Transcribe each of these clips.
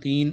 3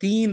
3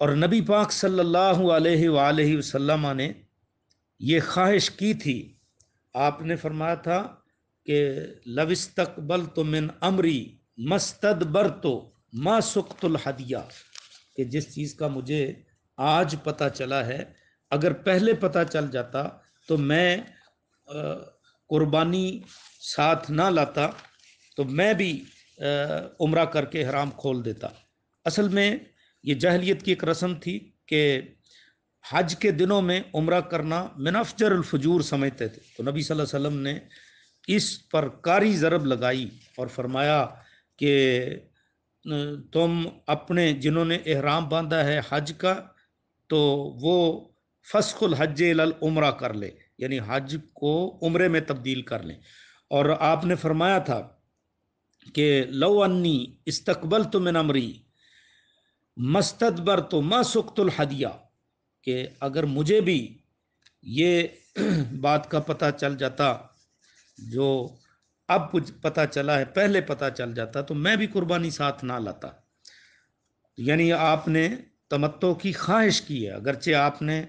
اور نبی پاک صلی اللہ علیہ وآلہ وسلم نے یہ خواہش کی تھی، آپ نے فرمایا تھا کہ لو استقبلت من امری مستدبرت ما سقت الہدیہ، کہ جس چیز کا مجھے آج پتہ چلا ہے اگر پہلے پتہ چل جاتا تو میں قربانی ساتھ نہ لاتا تو میں بھی عمرہ کر کے احرام کھول دیتا۔ اصل میں یہ جاہلیت کی ایک رسم تھی کہ حج کے دنوں میں عمرہ کرنا من افجر الفجور سمجھتے تھے، تو نبی صلی اللہ علیہ وسلم نے اس پر کاری ضرب لگائی اور فرمایا کہ تم اپنے جنہوں نے احرام باندھا ہے حج کا تو وہ فسخ الحج الی العمرہ کر لے، یعنی حج کو عمرے میں تبدیل کر لیں۔ اور آپ نے فرمایا تھا کہ لو انی استقبلت من امری مستدبرت ما سقت الہدیہ، کہ اگر مجھے بھی یہ بات کا پتہ چل جاتا جو اب کچھ پتہ چلا ہے پہلے پتہ چل جاتا تو میں بھی قربانی ساتھ نہ لاتا۔ یعنی آپ نے تمتع کی خواہش کی ہے، اگرچہ آپ نے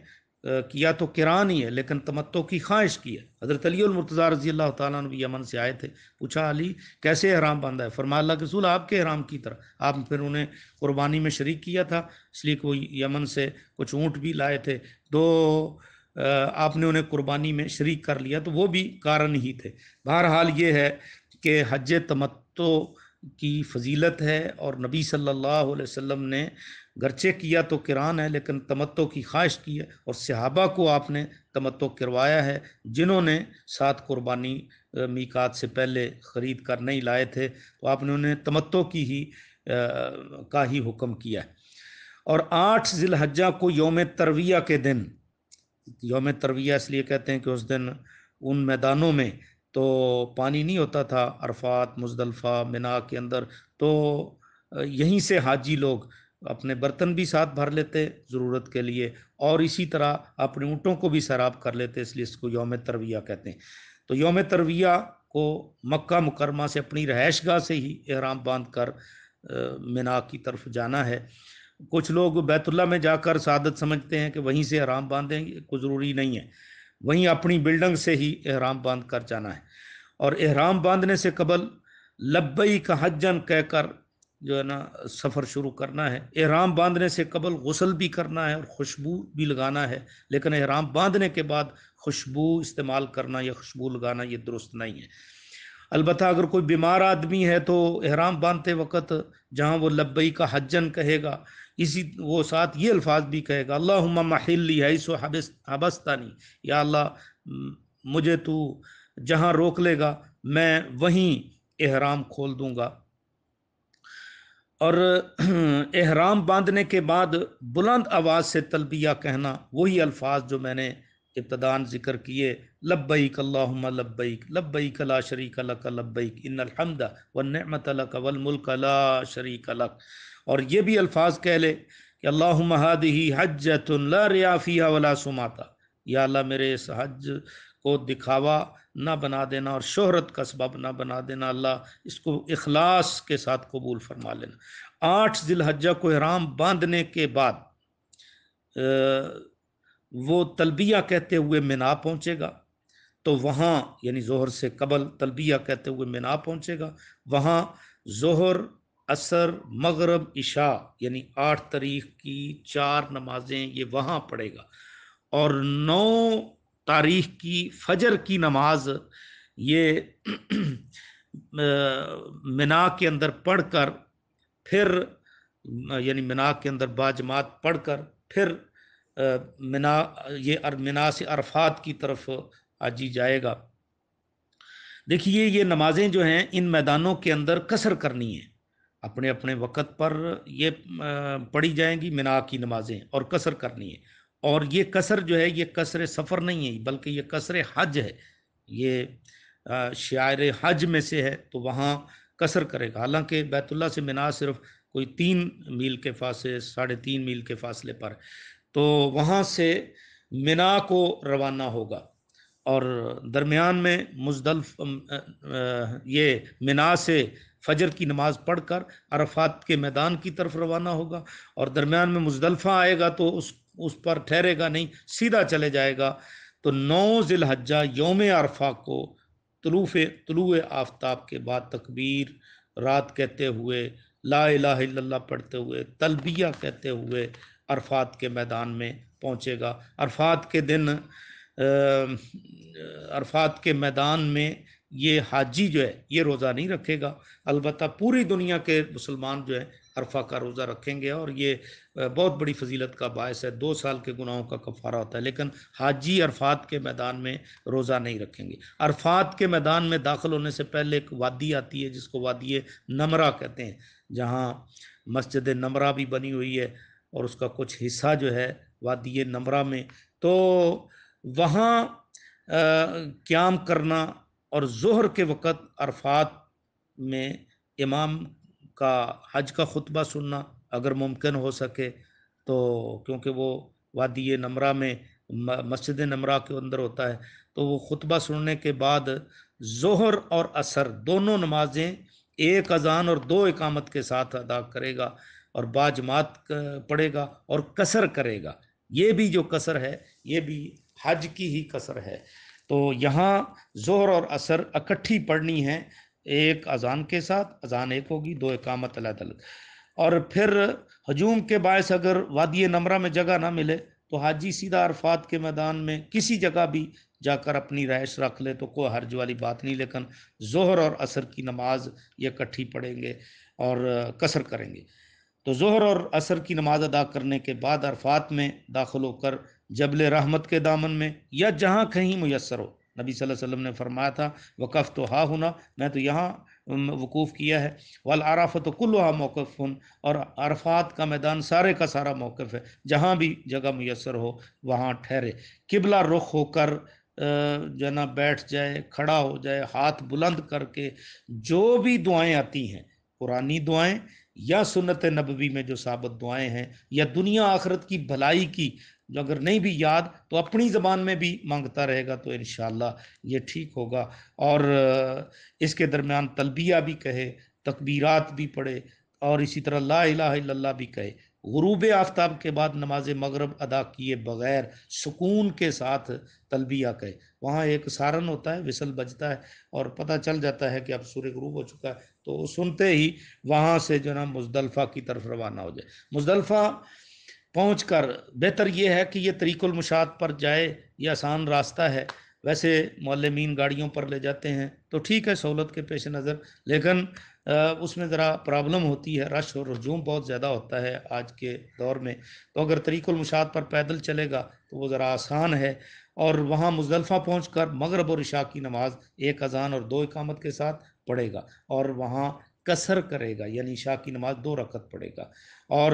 کیا تو قران ہی ہے لیکن تمتع کی خواہش کی ہے۔ حضرت علی المرتضیٰ رضی اللہ تعالیٰ عنہ بھی یمن سے آئے تھے، پوچھا علی کیسے احرام باندھا ہے؟ فرمایا اللہ کے رسول آپ کے احرام کی طرح۔ آپ پھر انہیں قربانی میں شریک کیا تھا، اس لیے کہ وہ یمن سے کچھ اونٹ بھی لائے تھے تو آپ نے انہیں قربانی میں شریک کر لیا، تو وہ بھی کارن ہی تھے۔ بہرحال یہ ہے کہ حج تمتع کی فضیلت ہے، اور نبی صلی اللہ علیہ وسلم نے گرچہ کیا تو قران ہے لیکن تمتع کی خواہش کی ہے، اور صحابہ کو آپ نے تمتع کروایا ہے جنہوں نے ساتھ قربانی میقات سے پہلے خرید کر نہیں لائے تھے، تو آپ نے انہیں تمتع کی ہی کا ہی حکم کیا ہے۔ اور 8 ذی الحجہ کو یوم ترویہ کے دن، یوم ترویہ اس لیے کہتے ہیں کہ اس دن ان میدانوں میں تو پانی نہیں ہوتا تھا، عرفات مزدلفہ منا کے اندر، تو یہیں سے حاجی لوگ اپنے برتن بھی ساتھ بھر لیتے ضرورت کے لیے، اور اسی طرح اپنے اونٹوں کو بھی سیراب کر لیتے، اس لیے اس کو یوم ترویہ کہتے ہیں۔ تو یوم ترویہ کو مکہ مکرمہ سے اپنی رہائش گاہ سے ہی احرام باندھ کر منا کی طرف جانا ہے۔ کچھ لوگ بیت اللہ میں جا کر سعادت سمجھتے ہیں کہ وہیں سے احرام باندھیں، کوئی ضروری نہیں ہے، وہیں اپنی بلڈنگ سے ہی احرام باندھ کر جانا ہے۔ اور احرام باندھنے سے قبل لبیک حجن کہہ کر جو ہے نا سفر شروع کرنا ہے۔ احرام باندھنے سے قبل غسل بھی کرنا ہے اور خوشبو بھی لگانا ہے، لیکن احرام باندھنے کے بعد خوشبو استعمال کرنا یا خوشبو لگانا یہ درست نہیں ہے۔ البتہ اگر کوئی بیمار آدمی ہے تو احرام باندھتے وقت جہاں وہ لبیک حجن کہے گا، اسی وہ ساتھ یہ الفاظ بھی کہے گا اللہم محلی حیث حبستانی، یا اللہ مجھے تو جہاں روک لے گا میں وہیں احرام کھول دوں گا۔ اور احرام باندھنے کے بعد بلند آواز سے تلبیہ کہنا، وہی الفاظ جو میں نے ابتداً ذکر کیے، لبیک اللہم لبیک لبیک لا شریک لک لبیک ان الحمد والنعمت لک والملک لا شریک لک۔ اور یہ بھی الفاظ کہہ لے کہ اللہم ہذہ حجۃ لا ریا فیہا ولا سماتا، یا اللہ میرے اس حج کو دکھاوا نہ بنا دینا اور شہرت کا سبب نہ بنا دینا، اللہ اس کو اخلاص کے ساتھ قبول فرما لینا۔ 8 ذی الحجہ کو احرام باندھنے کے بعد وہ تلبیہ کہتے ہوئے منا پہنچے گا، تو وہاں یعنی ظہر سے قبل تلبیہ کہتے ہوئے منا پہنچے گا، وہاں ظہر عصر مغرب عشاء یعنی 8 تاریخ کی 4 نمازیں یہ وہاں پڑھے گا، اور 9 تاریخ کی فجر کی نماز یہ منا کے اندر پڑھ کر پھر یعنی منا کے اندر باجماعت پڑھ کر پھر منا سے عرفات کی طرف آجی جائے گا۔ دیکھیے یہ نمازیں جو ہیں ان میدانوں کے اندر قصر کرنی ہے، اپنے اپنے وقت پر یہ پڑھی جائیں گی منا کی نمازیں اور قصر کرنی ہے۔ اور یہ قصر جو ہے یہ قصر سفر نہیں ہے بلکہ یہ قصر حج ہے، یہ شعائر حج میں سے ہے، تو وہاں قصر کرے گا۔ حالانکہ بیت اللہ سے منا صرف کوئی 3 میل کے فاصلے 3.5 میل کے فاصلے پر، تو وہاں سے منا کو روانہ ہوگا اور درمیان میں یہ منا سے فجر کی نماز پڑھ کر عرفات کے میدان کی طرف روانہ ہوگا، اور درمیان میں مزدلفہ آئے گا تو اس پر ٹھہرے گا نہیں، سیدھا چلے جائے گا۔ تو 9 ذی الحجہ یوم عرفہ کو طلوع آفتاب کے بعد تکبیر رات کہتے ہوئے، لا الہ الا اللہ پڑھتے ہوئے، تلبیہ کہتے ہوئے عرفات کے میدان میں پہنچے گا۔ عرفات کے میدان میں یہ حاجی جو ہے یہ روزہ نہیں رکھے گا، البتہ پوری دنیا کے مسلمان جو ہے عرفہ کا روزہ رکھیں گے، اور یہ بہت بڑی فضیلت کا باعث ہے، 2 سال کے گناہوں کا کفارہ ہوتا ہے، لیکن حاجی عرفات کے میدان میں روزہ نہیں رکھیں گے۔ عرفات کے میدان میں داخل ہونے سے پہلے ایک وادی آتی ہے جس کو وادی نمرہ کہتے ہیں، جہاں مسجد نمرہ بھی بنی ہوئی ہے، اور اس کا کچھ حصہ جو ہے وادی نمرہ میں، تو وہاں قیام کرنا اور ظہر کے وقت عرفات میں امام کا حج کا خطبہ سننا اگر ممکن ہو سکے تو، کیونکہ وہ وادی نمرہ میں مسجد نمرہ کے اندر ہوتا ہے، تو وہ خطبہ سننے کے بعد ظہر اور عصر دونوں نمازیں ایک اذان اور 2 اقامت کے ساتھ ادا کرے گا، اور باجماعت پڑھے گا اور قصر کرے گا۔ یہ بھی جو قصر ہے یہ بھی حج کی ہی قصر ہے۔ تو یہاں ظہر اور عصر اکٹھی پڑھنی ہے، ایک اذان کے ساتھ، اذان ایک ہوگی، 2 اقامت علیحدہ الگ۔ اور پھر ہجوم کے باعث اگر وادی نمرہ میں جگہ نہ ملے تو حاجی سیدھا عرفات کے میدان میں کسی جگہ بھی جا کر اپنی رہائش رکھ لے تو کوئی حرج والی بات نہیں، لیکن ظہر اور عصر کی نماز یہ اکٹھی پڑھیں گے اور قصر کریں گے۔ تو ظہر اور عصر کی نماز ادا کرنے کے بعد عرفات میں داخل ہو کر جبل رحمت کے دامن میں یا جہاں کہیں میسر ہو، نبی صلی اللہ علیہ وسلم نے فرمایا تھا وقفت ہا ہونا، میں تو یہاں وقوف کیا ہے، والعرفۃ کلھا موقف، اور عرفات کا میدان سارے کا سارا موقف ہے، جہاں بھی جگہ میسر ہو وہاں ٹھہرے، قبلہ رخ ہو کر جو نا بیٹھ جائے، کھڑا ہو جائے، ہاتھ بلند کر کے جو بھی دعائیں آتی ہیں، قرآنی دعائیں یا سنت نبوی میں جو ثابت دعائیں ہیں، یا دنیا آخرت کی بھلائی کی جو اگر نہیں بھی یاد تو اپنی زبان میں بھی مانگتا رہے گا تو انشاءاللہ یہ ٹھیک ہوگا۔ اور اس کے درمیان تلبیہ بھی کہے، تکبیرات بھی پڑھے، اور اسی طرح لا الہ الا اللہ بھی کہے۔ غروب آفتاب کے بعد نماز مغرب ادا کیے بغیر سکون کے ساتھ تلبیہ کہے، وہاں ایک سارن ہوتا ہے، وصل بجتا ہے اور پتہ چل جاتا ہے کہ اب سورج غروب ہو چکا ہے، تو سنتے ہی وہاں سے جو نا مزدلفہ کی طرف روانہ ہو جائے۔ مزدلفہ پہنچ کر بہتر یہ ہے کہ یہ طریق المشاۃ پر جائے، یہ آسان راستہ ہے، ویسے معلمین گاڑیوں پر لے جاتے ہیں تو ٹھیک ہے سہولت کے پیش نظر، لیکن اس میں ذرا پرابلم ہوتی ہے، رش اور ہجوم بہت زیادہ ہوتا ہے آج کے دور میں، تو اگر طریق المشاۃ پر پیدل چلے گا تو وہ ذرا آسان ہے، اور وہاں مزدلفہ پہنچ کر مغرب اور عشاء کی نماز ایک اذان اور 2 اقامت کے ساتھ پڑھے گا، اور وہاں قصر کرے گا، یعنی عشاء کی نماز 2 رکعت پڑھے گا، اور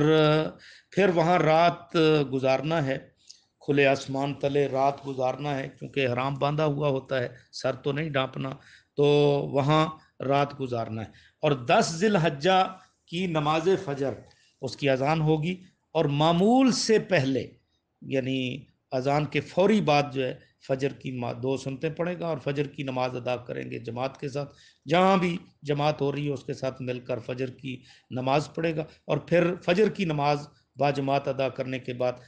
پھر وہاں رات گزارنا ہے، کھلے آسمان تلے رات گزارنا ہے، کیونکہ احرام باندھا ہوا ہوتا ہے، سر تو نہیں ڈھانپنا، تو وہاں رات گزارنا ہے۔ اور 10 ذی الحجہ کی نماز فجر اس کی اذان ہوگی، اور معمول سے پہلے یعنی اذان کے فوری بعد جو ہے فجر کی 2 سنتیں پڑھے گا، اور فجر کی نماز ادا کریں گے جماعت کے ساتھ، جہاں بھی جماعت ہو رہی ہے اس کے ساتھ مل کر فجر کی نماز پڑھے گا، اور پھر فجر کی نماز باجماعت ادا کرنے کے بعد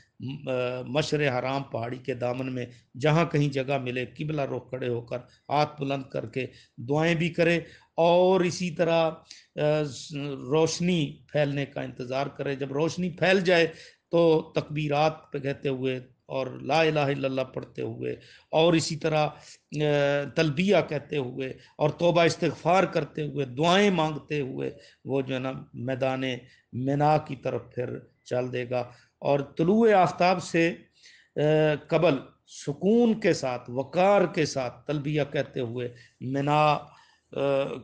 مشعر حرام پہاڑی کے دامن میں جہاں کہیں جگہ ملے قبلہ رخ کھڑے ہو کر ہاتھ بلند کر کے دعائیں بھی کرے، اور اسی طرح روشنی پھیلنے کا انتظار کرے، جب روشنی پھیل جائے تو تکبیرات پہ کہتے ہوئے اور لا الہ الا اللہ پڑھتے ہوئے، اور اسی طرح تلبیہ کہتے ہوئے اور توبہ استغفار کرتے ہوئے، دعائیں مانگتے ہوئے وہ جو ہے نا میدان منا کی طرف پھر چل دے گا، اور طلوع آفتاب سے قبل سکون کے ساتھ وقار کے ساتھ تلبیہ کہتے ہوئے منا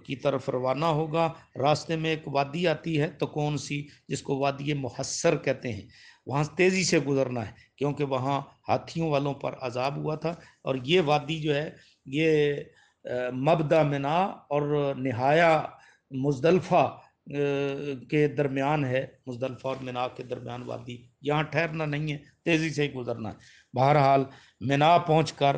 کی طرف روانہ ہوگا۔ راستے میں ایک وادی آتی ہے تو کون سی، جس کو وادی محصر کہتے ہیں، وہاں تیزی سے گزرنا ہے کیونکہ وہاں ہاتھیوں والوں پر عذاب ہوا تھا، اور یہ وادی جو ہے یہ مبدا منا اور نہایا مزدلفہ کے درمیان ہے، مزدلفہ اور منا کے درمیان وادی، یہاں ٹھہرنا نہیں ہے، تیزی سے ہی گزرنا ہے۔ بہرحال منا پہنچ کر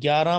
11,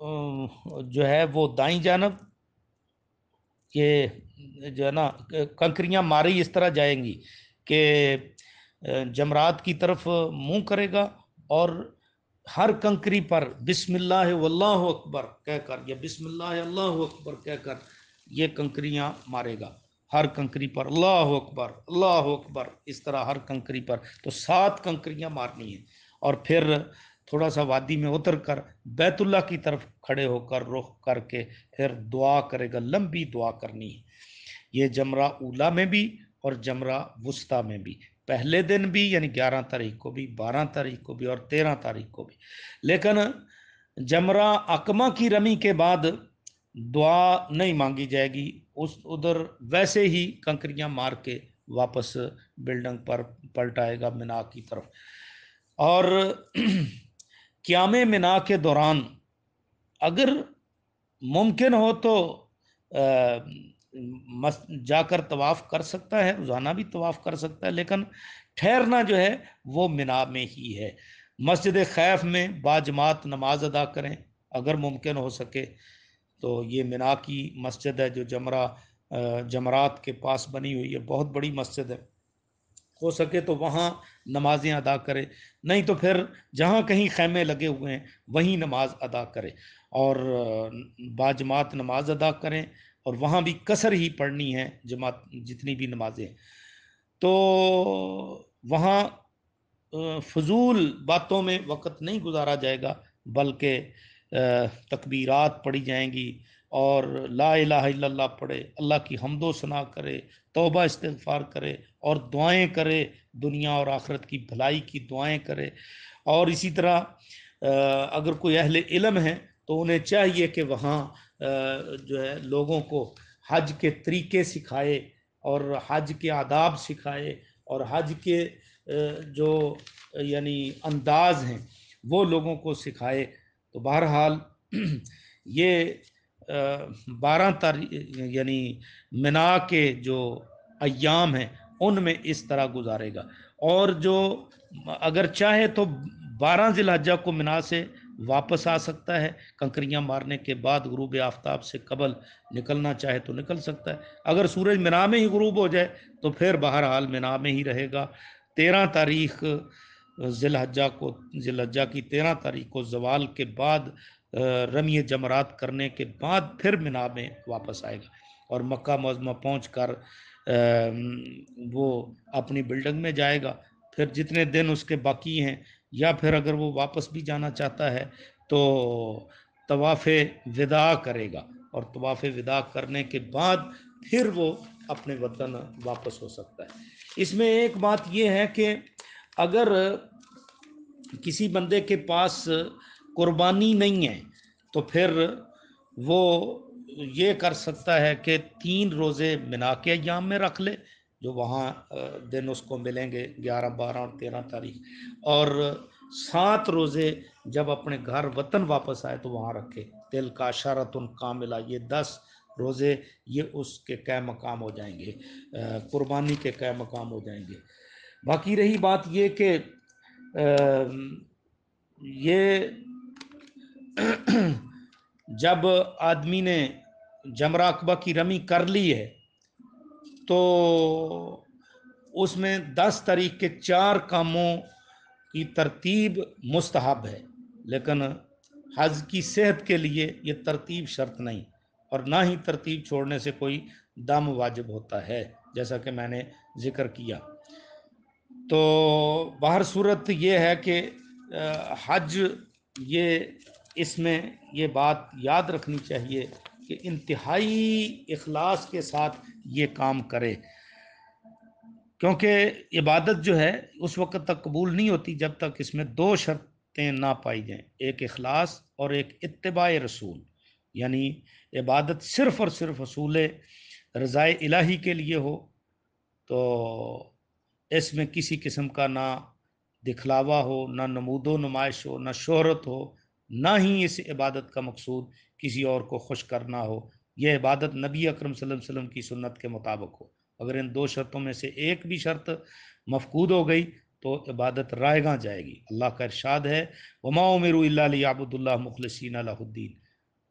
جو ہے وہ دائیں جانب کہ جو ہے نا کنکریاں ماری اس طرح جائیں گی کہ جمرات کی طرف منہ کرے گا، اور ہر کنکری پر بسم اللہ واللہ اکبر کہہ کر یا بسم اللہ اللہ اکبر کہہ کر یہ کنکریاں مارے گا، ہر کنکری پر اللہ اکبر اس طرح ہر کنکری پر، تو 7 کنکریاں مارنی ہیں، اور پھر تھوڑا سا وادی میں اتر کر بیت اللہ کی طرف کھڑے ہو کر رخ کر کے پھر دعا کرے گا، لمبی دعا کرنی ہے، یہ جمرہ اولا میں بھی اور جمرہ وسطیٰ میں بھی، پہلے دن بھی یعنی 11 تاریخ کو بھی، 12 تاریخ کو بھی اور 13 تاریخ کو بھی، لیکن جمرہ عقبہ کی رمی کے بعد دعا نہیں مانگی جائے گی، ادھر ویسے ہی کنکریاں مار کے واپس بلڈنگ پر پلٹائے گا منا کی طرف۔ اور قیام منا کے دوران اگر ممکن ہو تو جا کر طواف کر سکتا ہے، روزانہ بھی طواف کر سکتا ہے، لیکن ٹھہرنا جو ہے وہ منا میں ہی ہے۔ مسجد خیف میں باجماعت نماز ادا کریں اگر ممکن ہو سکے تو، یہ منا کی مسجد ہے جو جمرات کے پاس بنی ہوئی ہے، بہت بڑی مسجد ہے، ہو سکے تو وہاں نمازیں ادا کرے، نہیں تو پھر جہاں کہیں خیمے لگے ہوئے ہیں وہیں نماز ادا کرے، اور باجماعت نماز ادا کریں، اور وہاں بھی قصر ہی پڑھنی ہے جماعت جتنی بھی نمازیں، تو وہاں فضول باتوں میں وقت نہیں گزارا جائے گا، بلکہ تکبیرات پڑھی جائیں گی، اور لا الہ الا اللہ پڑھے، اللہ کی حمد و ثنا کرے، توبہ استغفار کرے، اور دعائیں کرے، دنیا اور آخرت کی بھلائی کی دعائیں کرے، اور اسی طرح اگر کوئی اہل علم ہے تو انہیں چاہیے کہ وہاں جو ہے لوگوں کو حج کے طریقے سکھائے، اور حج کے آداب سکھائے، اور حج کے جو یعنی انداز ہیں وہ لوگوں کو سکھائے۔ تو بہرحال یہ 12 تاریخ یعنی منا کے جو ایام ہیں ان میں اس طرح گزارے گا، اور جو اگر چاہے تو 12 ذی الحجہ کو منا سے واپس آ سکتا ہے، کنکریاں مارنے کے بعد غروب آفتاب سے قبل نکلنا چاہے تو نکل سکتا ہے، اگر سورج منا میں ہی غروب ہو جائے تو پھر بہرحال منا میں ہی رہے گا۔ 13 تاریخ ذی الحجہ کی 13 تاریخ کو زوال کے بعد رمی جمرات کرنے کے بعد پھر منا میں واپس آئے گا، اور مکہ معظمہ پہنچ کر وہ اپنی بلڈنگ میں جائے گا، پھر جتنے دن اس کے باقی ہیں، یا پھر اگر وہ واپس بھی جانا چاہتا ہے تو طواف وداع کرے گا، اور طواف وداع کرنے کے بعد پھر وہ اپنے وطن واپس ہو سکتا ہے۔ اس میں ایک بات یہ ہے کہ اگر کسی بندے کے پاس قربانی نہیں ہے تو پھر وہ یہ کر سکتا ہے کہ 3 روزے منا کے ایام میں رکھ لے، جو وہاں دن اس کو ملیں گے 11 12 اور 13 تاریخ، اور 7 روزے جب اپنے گھر وطن واپس آئے تو وہاں رکھے، دل کا شرطن کاملہ، یہ 10 روزے یہ اس کے قے مقام ہو جائیں گے، قربانی کے قے مقام ہو جائیں گے۔ باقی رہی بات یہ کہ یہ جب آدمی نے جمرہ عقبہ کی رمی کر لی ہے تو اس میں 10 تاریخ کے 4 کاموں کی ترتیب مستحب ہے، لیکن حج کی صحت کے لیے یہ ترتیب شرط نہیں، اور نہ ہی ترتیب چھوڑنے سے کوئی دم واجب ہوتا ہے، جیسا کہ میں نے ذکر کیا۔ تو باہر صورت یہ ہے کہ حج یہ اس میں یہ بات یاد رکھنی چاہیے کہ انتہائی اخلاص کے ساتھ یہ کام کرے، کیونکہ عبادت جو ہے اس وقت تک قبول نہیں ہوتی جب تک اس میں 2 شرطیں نہ پائی جائیں، ایک اخلاص اور ایک اتباع رسول، یعنی عبادت صرف اور صرف حصول رضائے الہی کے لیے ہو، تو اس میں کسی قسم کا نہ دکھلاوا ہو، نہ نمود و نمائش ہو، نہ شہرت ہو، نہ ہی اس عبادت کا مقصود کسی اور کو خوش کرنا ہو، یہ عبادت نبی اکرم صلی اللہ علیہ وسلم کی سنت کے مطابق ہو۔ اگر ان 2 شرطوں میں سے ایک بھی شرط مفقود ہو گئی تو عبادت رائے گاں جائے گی۔ اللہ کا ارشاد ہے وَمَا أُمِرُوا إِلَّا لِيَعْبُدُوا اللَّهَ مُخْلِصِينَ لَهُ الدِّينَ،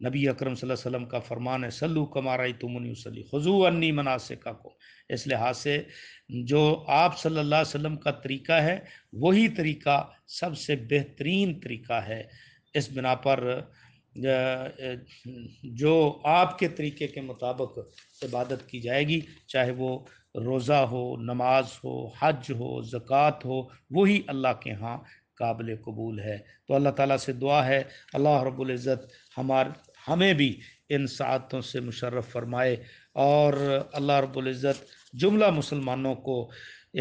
نبی اکرم صلی اللہ علیہ وسلم کا فرمان ہے سلو کما رأیتمونی اصلی خذوا عنی مناسککم، اس لحاظ سے جو آپ صلی اللہ علیہ وسلم کا طریقہ ہے وہی طریقہ سب سے بہترین طریقہ ہے۔ اس بنا پر جو آپ کے طریقے کے مطابق عبادت کی جائے گی، چاہے وہ روزہ ہو، نماز ہو، حج ہو، زکوٰۃ ہو، وہی اللہ کے ہاں قابل قبول ہے۔ تو اللہ تعالیٰ سے دعا ہے اللہ رب العزت ہمیں بھی ان سعادتوں سے مشرف فرمائے، اور اللہ رب العزت جملہ مسلمانوں کو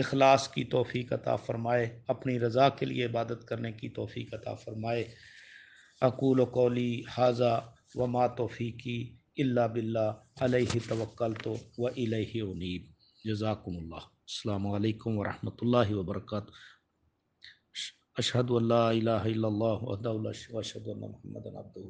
اخلاص کی توفیق عطا فرمائے، اپنی رضا کے لیے عبادت کرنے کی توفیق عطا فرمائے۔ اقول قولی ھذا وما توفیقی الا باللہ علیہ توکلت و الیہ انیب۔ جزاکم اللہ۔ السلام علیکم ورحمۃ اللہ وبرکاتہ۔ اشہد ان لا الہ الا اللہ وحدہ لا شریک لہ واشہد ان محمدا عبدہ